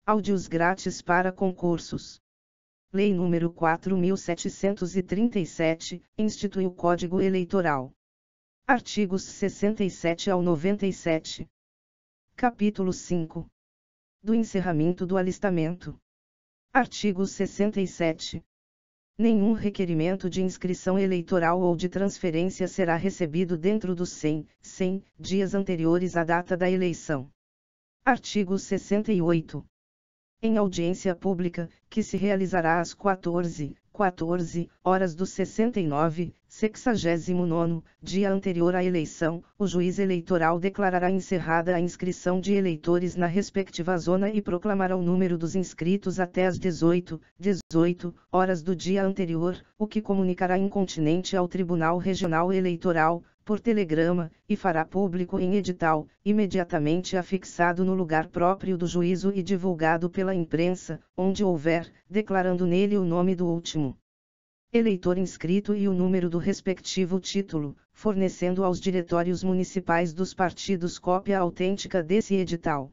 Áudios grátis para concursos. Lei nº 4.737, institui o Código Eleitoral. Artigos 67 ao 97. Capítulo 5. Do encerramento do alistamento. Artigo 67. Nenhum requerimento de inscrição eleitoral ou de transferência será recebido dentro dos 100 dias anteriores à data da eleição. Artigo 68. Em audiência pública, que se realizará às 14 horas do 69º dia anterior à eleição, o juiz eleitoral declarará encerrada a inscrição de eleitores na respectiva zona e proclamará o número dos inscritos até às 18 horas do dia anterior, o que comunicará incontinenti ao Tribunal Regional Eleitoral, por telegrama, e fará público em edital, imediatamente afixado no lugar próprio do juízo e divulgado pela imprensa, onde houver, declarando nele o nome do último eleitor inscrito e o número do respectivo título, fornecendo aos diretórios municipais dos partidos cópia autêntica desse edital.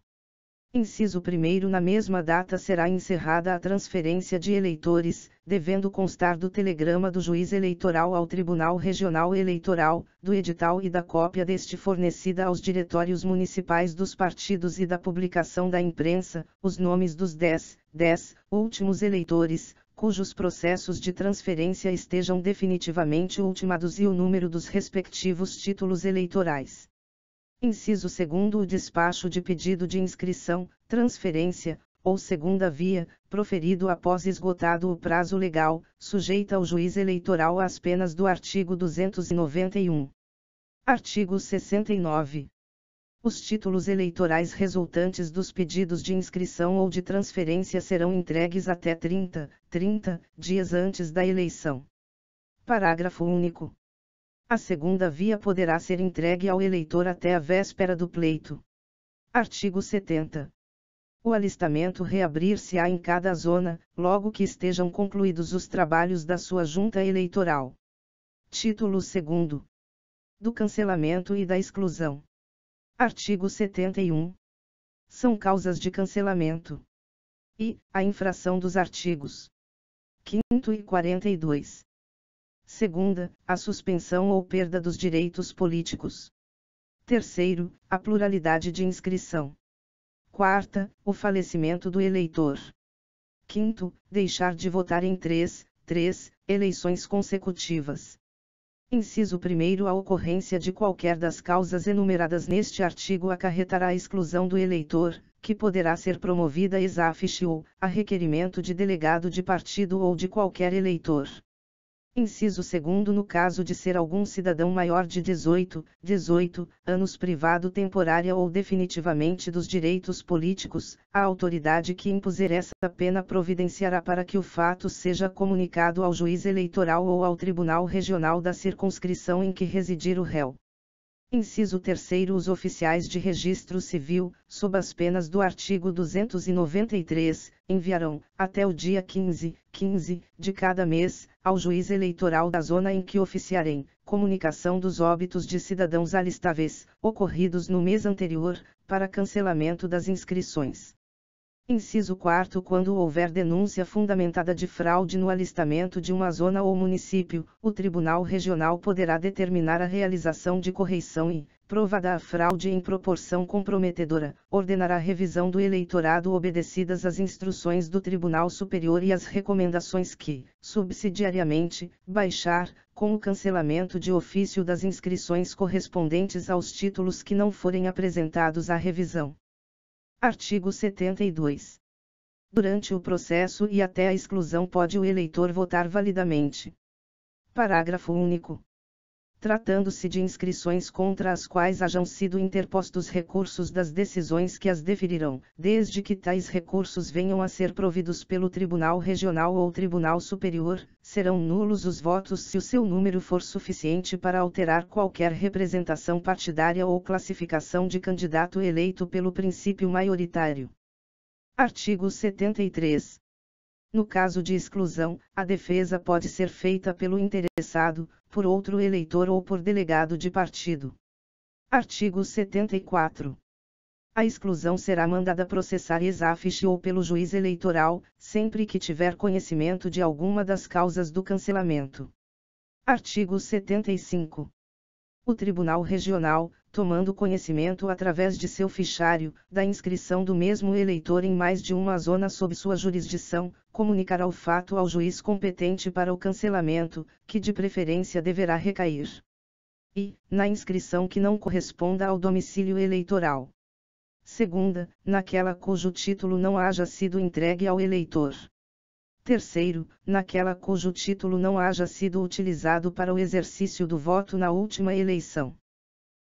Inciso 1º. Na mesma data será encerrada a transferência de eleitores, devendo constar do telegrama do juiz eleitoral ao Tribunal Regional Eleitoral, do edital e da cópia deste fornecida aos diretórios municipais dos partidos e da publicação da imprensa, os nomes dos 10 últimos eleitores, cujos processos de transferência estejam definitivamente ultimados e o número dos respectivos títulos eleitorais. Inciso 2º. O despacho de pedido de inscrição, transferência, ou segunda via, proferido após esgotado o prazo legal, sujeita ao juiz eleitoral às penas do artigo 291. Artigo 69. Os títulos eleitorais resultantes dos pedidos de inscrição ou de transferência serão entregues até 30 dias antes da eleição. Parágrafo único. A segunda via poderá ser entregue ao eleitor até a véspera do pleito. Artigo 70. O alistamento reabrir-se-á em cada zona, logo que estejam concluídos os trabalhos da sua junta eleitoral. Título 2º. Do cancelamento e da exclusão. Artigo 71. São causas de cancelamento. I. A infração dos artigos 5º e 42. Segunda, a suspensão ou perda dos direitos políticos. Terceiro, a pluralidade de inscrição. Quarta, o falecimento do eleitor. Quinto, deixar de votar em três eleições consecutivas. Inciso 1º. A ocorrência de qualquer das causas enumeradas neste artigo acarretará a exclusão do eleitor, que poderá ser promovida ex officio, a requerimento de delegado de partido ou de qualquer eleitor. Inciso 2º. No caso de ser algum cidadão maior de 18 anos privado temporária ou definitivamente dos direitos políticos, a autoridade que impuser essa pena providenciará para que o fato seja comunicado ao juiz eleitoral ou ao Tribunal Regional da circunscrição em que residir o réu. Inciso 3º. Os oficiais de registro civil, sob as penas do artigo 293, enviarão, até o dia 15 de cada mês, ao juiz eleitoral da zona em que oficiarem, comunicação dos óbitos de cidadãos alistáveis, ocorridos no mês anterior, para cancelamento das inscrições. Inciso 4º. Quando houver denúncia fundamentada de fraude no alistamento de uma zona ou município, o Tribunal Regional poderá determinar a realização de correição e, provada a fraude em proporção comprometedora, ordenará a revisão do eleitorado obedecidas as instruções do Tribunal Superior e as recomendações que, subsidiariamente, baixar, com o cancelamento de ofício das inscrições correspondentes aos títulos que não forem apresentados à revisão. Artigo 72. Durante o processo e até a exclusão pode o eleitor votar validamente. Parágrafo único. Tratando-se de inscrições contra as quais hajam sido interpostos recursos das decisões que as deferirão, desde que tais recursos venham a ser providos pelo Tribunal Regional ou Tribunal Superior, serão nulos os votos se o seu número for suficiente para alterar qualquer representação partidária ou classificação de candidato eleito pelo princípio maioritário. Artigo 73. No caso de exclusão, a defesa pode ser feita pelo interessado, por outro eleitor ou por delegado de partido. Artigo 74. A exclusão será mandada processar ex-officio ou pelo juiz eleitoral, sempre que tiver conhecimento de alguma das causas do cancelamento. Artigo 75. O Tribunal Regional, tomando conhecimento através de seu fichário, da inscrição do mesmo eleitor em mais de uma zona sob sua jurisdição, comunicará o fato ao juiz competente para o cancelamento, que de preferência deverá recair. E, na inscrição que não corresponda ao domicílio eleitoral. Segunda, naquela cujo título não haja sido entregue ao eleitor. Terceiro, naquela cujo título não haja sido utilizado para o exercício do voto na última eleição.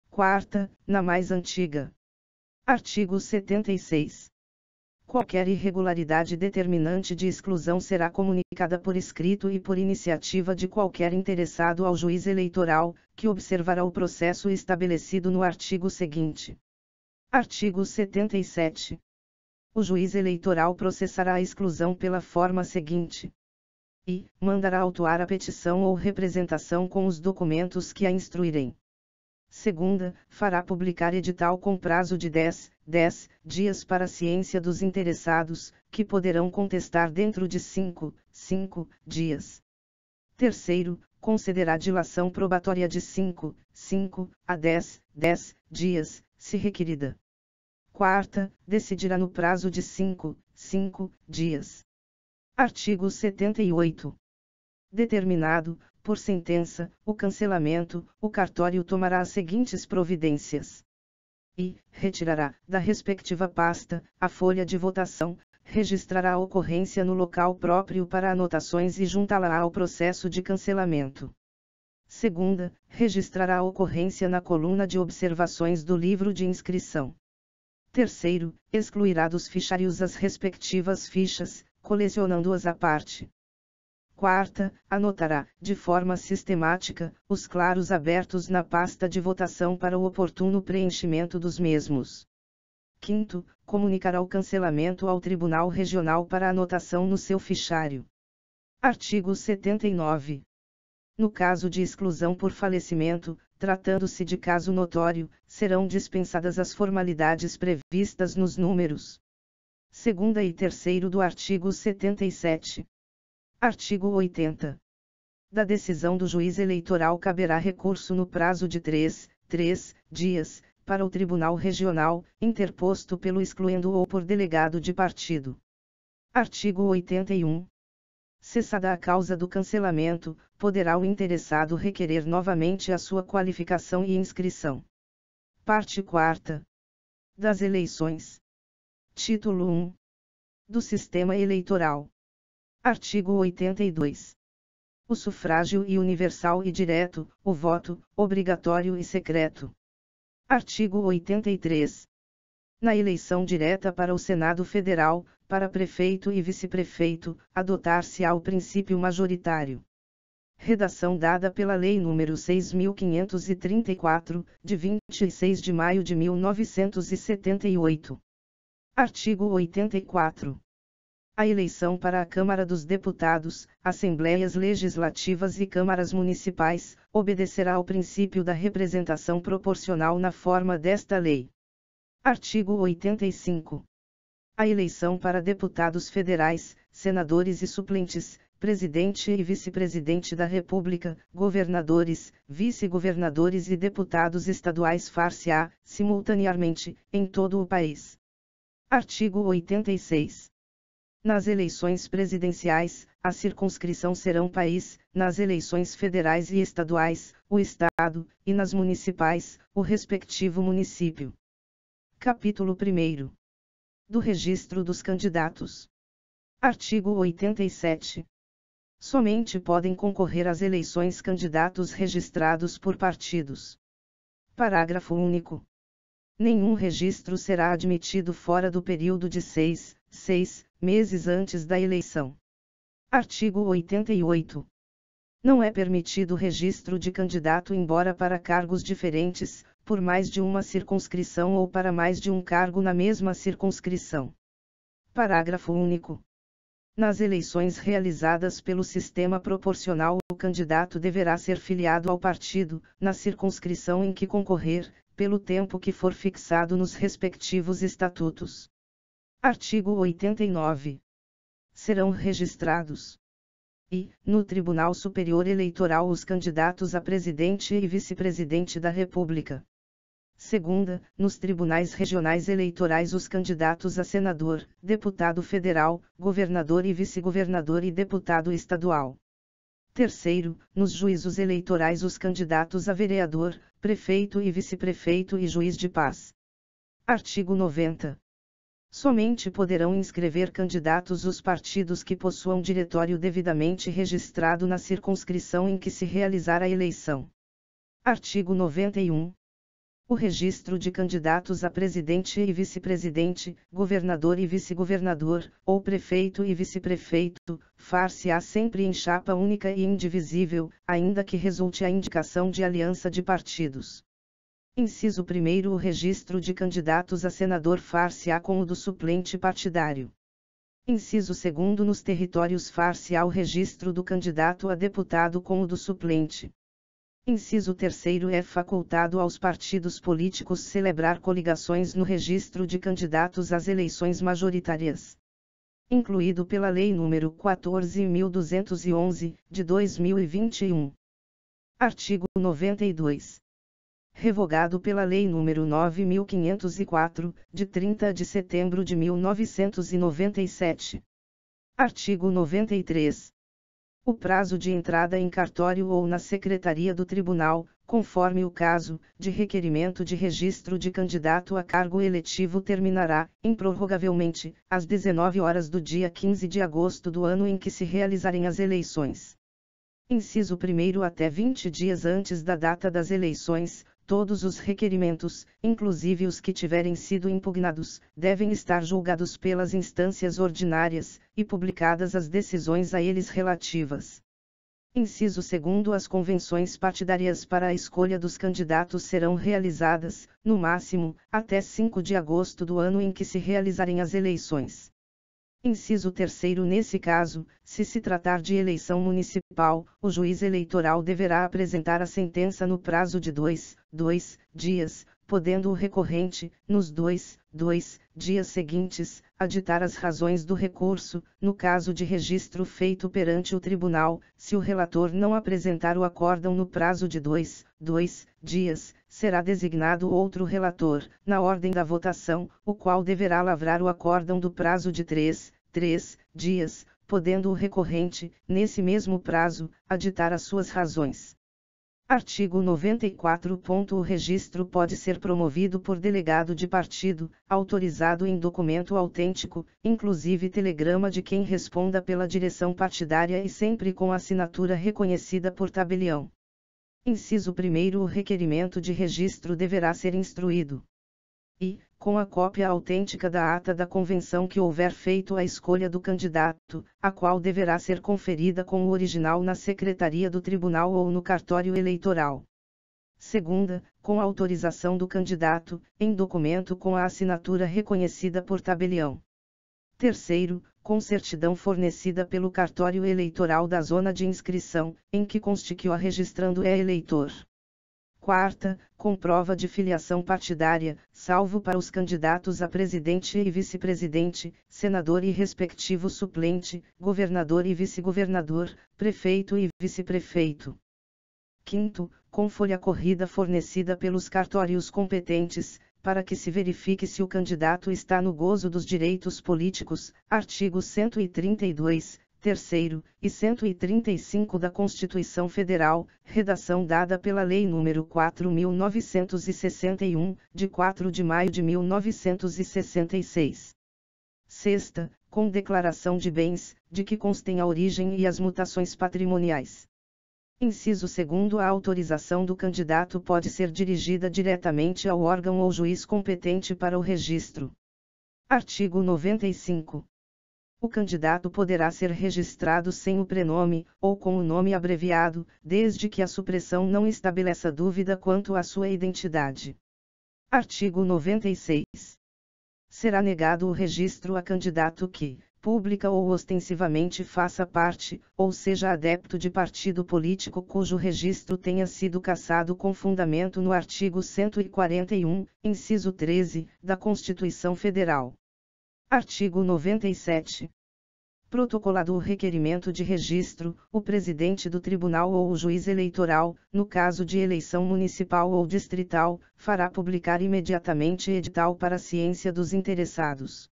Quarta, na mais antiga. Artigo 76. Qualquer irregularidade determinante de exclusão será comunicada por escrito e por iniciativa de qualquer interessado ao juiz eleitoral, que observará o processo estabelecido no artigo seguinte. Artigo 77. O juiz eleitoral processará a exclusão pela forma seguinte. E, mandará autuar a petição ou representação com os documentos que a instruírem. Segunda, fará publicar edital com prazo de 10 dias para a ciência dos interessados, que poderão contestar dentro de 5 dias. Terceiro, concederá dilação probatória de 5 a 10 dias, se requerida. Quarta, decidirá no prazo de 5 dias. Artigo 78. Determinado, por sentença, o cancelamento, o cartório tomará as seguintes providências. E, retirará, da respectiva pasta, a folha de votação, registrará a ocorrência no local próprio para anotações e juntá-la ao processo de cancelamento. Segunda, registrará a ocorrência na coluna de observações do livro de inscrição. Terceiro, excluirá dos fichários as respectivas fichas, colecionando-as à parte. Quarta, anotará, de forma sistemática, os claros abertos na pasta de votação para o oportuno preenchimento dos mesmos. Quinto, comunicará o cancelamento ao Tribunal Regional para anotação no seu fichário. Artigo 79. No caso de exclusão por falecimento, tratando-se de caso notório, serão dispensadas as formalidades previstas nos números 2º e 3º do artigo 77. Artigo 80. Da decisão do juiz eleitoral caberá recurso no prazo de 3 dias, para o Tribunal Regional, interposto pelo excluendo ou por delegado de partido. Artigo 81. Cessada a causa do cancelamento, poderá o interessado requerer novamente a sua qualificação e inscrição. Parte 4ª. Das eleições. Título 1. Do Sistema Eleitoral. Artigo 82. O sufrágio e universal e direto, o voto, obrigatório e secreto. Artigo 83. Na eleição direta para o Senado Federal, para prefeito e vice-prefeito, adotar-se-á o princípio majoritário. Redação dada pela Lei nº 6.534, de 26 de maio de 1978. Artigo 84. A eleição para a Câmara dos Deputados, Assembleias Legislativas e Câmaras Municipais, obedecerá ao princípio da representação proporcional na forma desta lei. Artigo 85. A eleição para deputados federais, senadores e suplentes, presidente e vice-presidente da República, governadores, vice-governadores e deputados estaduais far-se-á, simultaneamente, em todo o país. Artigo 86. Nas eleições presidenciais, a circunscrição serão país, nas eleições federais e estaduais, o Estado, e nas municipais, o respectivo município. Capítulo 1. Do Registro dos Candidatos. Artigo 87. Somente podem concorrer às eleições candidatos registrados por partidos. Parágrafo único. Nenhum registro será admitido fora do período de 6 meses antes da eleição. Artigo 88. Não é permitido o registro de candidato embora para cargos diferentes, por mais de uma circunscrição ou para mais de um cargo na mesma circunscrição. Parágrafo único. Nas eleições realizadas pelo sistema proporcional, o candidato deverá ser filiado ao partido, na circunscrição em que concorrer, pelo tempo que for fixado nos respectivos estatutos. Artigo 89. Serão registrados e, no Tribunal Superior Eleitoral, os candidatos a presidente e vice-presidente da República. Segunda, nos tribunais regionais eleitorais os candidatos a senador, deputado federal, governador e vice-governador e deputado estadual. Terceiro, nos juízos eleitorais os candidatos a vereador, prefeito e vice-prefeito e juiz de paz. Artigo 90. Somente poderão inscrever candidatos os partidos que possuam diretório devidamente registrado na circunscrição em que se realizar a eleição. Artigo 91. O registro de candidatos a presidente e vice-presidente, governador e vice-governador, ou prefeito e vice-prefeito, far-se-á sempre em chapa única e indivisível, ainda que resulte a indicação de aliança de partidos. Inciso 1º. O registro de candidatos a senador far-se-á com o do suplente partidário. Inciso 2º. Nos territórios far-se-á o registro do candidato a deputado com o do suplente. Inciso 3º. É facultado aos partidos políticos celebrar coligações no registro de candidatos às eleições majoritárias. Incluído pela Lei nº 14.211, de 2021. Artigo 92. Revogado pela Lei nº 9.504, de 30 de setembro de 1997. Artigo 93. O prazo de entrada em cartório ou na Secretaria do Tribunal, conforme o caso, de requerimento de registro de candidato a cargo eletivo terminará, improrrogavelmente, às 19 horas do dia 15 de agosto do ano em que se realizarem as eleições. Inciso 1º. Até 20 dias antes da data das eleições, todos os requerimentos, inclusive os que tiverem sido impugnados, devem estar julgados pelas instâncias ordinárias, e publicadas as decisões a eles relativas. Inciso 2º. As convenções partidárias para a escolha dos candidatos serão realizadas, no máximo, até 5 de agosto do ano em que se realizarem as eleições. Inciso 3º. Nesse caso, se se tratar de eleição municipal, o juiz eleitoral deverá apresentar a sentença no prazo de 2 dias, podendo o recorrente, nos 2 dias seguintes, aditar as razões do recurso, no caso de registro feito perante o tribunal. Se o relator não apresentar o acórdão no prazo de 2 dias, será designado outro relator, na ordem da votação, o qual deverá lavrar o acórdão do prazo de 3 dias, podendo o recorrente, nesse mesmo prazo, aditar as suas razões. Artigo 94. O registro pode ser promovido por delegado de partido, autorizado em documento autêntico, inclusive telegrama de quem responda pela direção partidária e sempre com assinatura reconhecida por tabelião. Inciso 1º. O requerimento de registro deverá ser instruído e, com a cópia autêntica da ata da convenção que houver feito a escolha do candidato, a qual deverá ser conferida com o original na Secretaria do Tribunal ou no cartório eleitoral. Segunda, com autorização do candidato, em documento com a assinatura reconhecida por tabelião. Terceiro, com certidão fornecida pelo cartório eleitoral da zona de inscrição, em que conste que o registrando é eleitor. Quarta, com prova de filiação partidária, salvo para os candidatos a presidente e vice-presidente, senador e respectivo suplente, governador e vice-governador, prefeito e vice-prefeito. Quinto, com folha corrida fornecida pelos cartórios competentes, para que se verifique se o candidato está no gozo dos direitos políticos, artigos 132, terceiro, e 135 da Constituição Federal, redação dada pela Lei nº 4.961, de 4 de maio de 1966. Sexta, com declaração de bens, de que constem a origem e as mutações patrimoniais. Inciso 2º. A autorização do candidato pode ser dirigida diretamente ao órgão ou juiz competente para o registro. Artigo 95. O candidato poderá ser registrado sem o prenome, ou com o nome abreviado, desde que a supressão não estabeleça dúvida quanto à sua identidade. Artigo 96. Será negado o registro a candidato que, pública ou ostensivamente faça parte, ou seja adepto de partido político cujo registro tenha sido cassado com fundamento no artigo 141, inciso 13, da Constituição Federal. Artigo 97. Protocolado o requerimento de registro, o presidente do tribunal ou o juiz eleitoral, no caso de eleição municipal ou distrital, fará publicar imediatamente edital para a ciência dos interessados.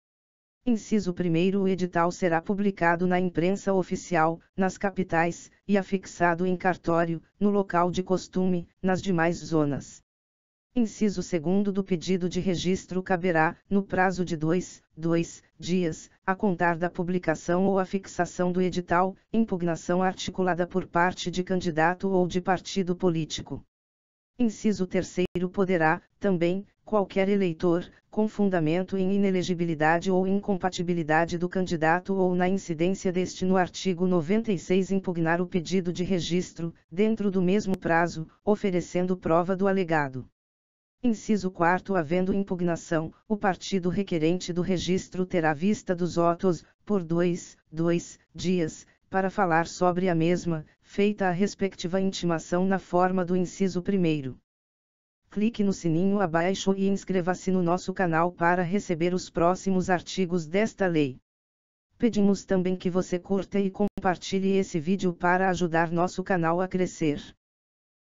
Inciso 1. O edital será publicado na imprensa oficial, nas capitais, e afixado em cartório, no local de costume, nas demais zonas. Inciso 2. Do pedido de registro caberá, no prazo de 2 dias, a contar da publicação ou afixação do edital, impugnação articulada por parte de candidato ou de partido político. Inciso 3. Poderá, também, qualquer eleitor, com fundamento em inelegibilidade ou incompatibilidade do candidato ou na incidência deste no artigo 96 impugnar o pedido de registro, dentro do mesmo prazo, oferecendo prova do alegado. Inciso 4. Havendo impugnação, o partido requerente do registro terá vista dos autos, por 2 dias, para falar sobre a mesma, feita a respectiva intimação na forma do inciso 1. Clique no sininho abaixo e inscreva-se no nosso canal para receber os próximos artigos desta lei. Pedimos também que você curta e compartilhe esse vídeo para ajudar nosso canal a crescer.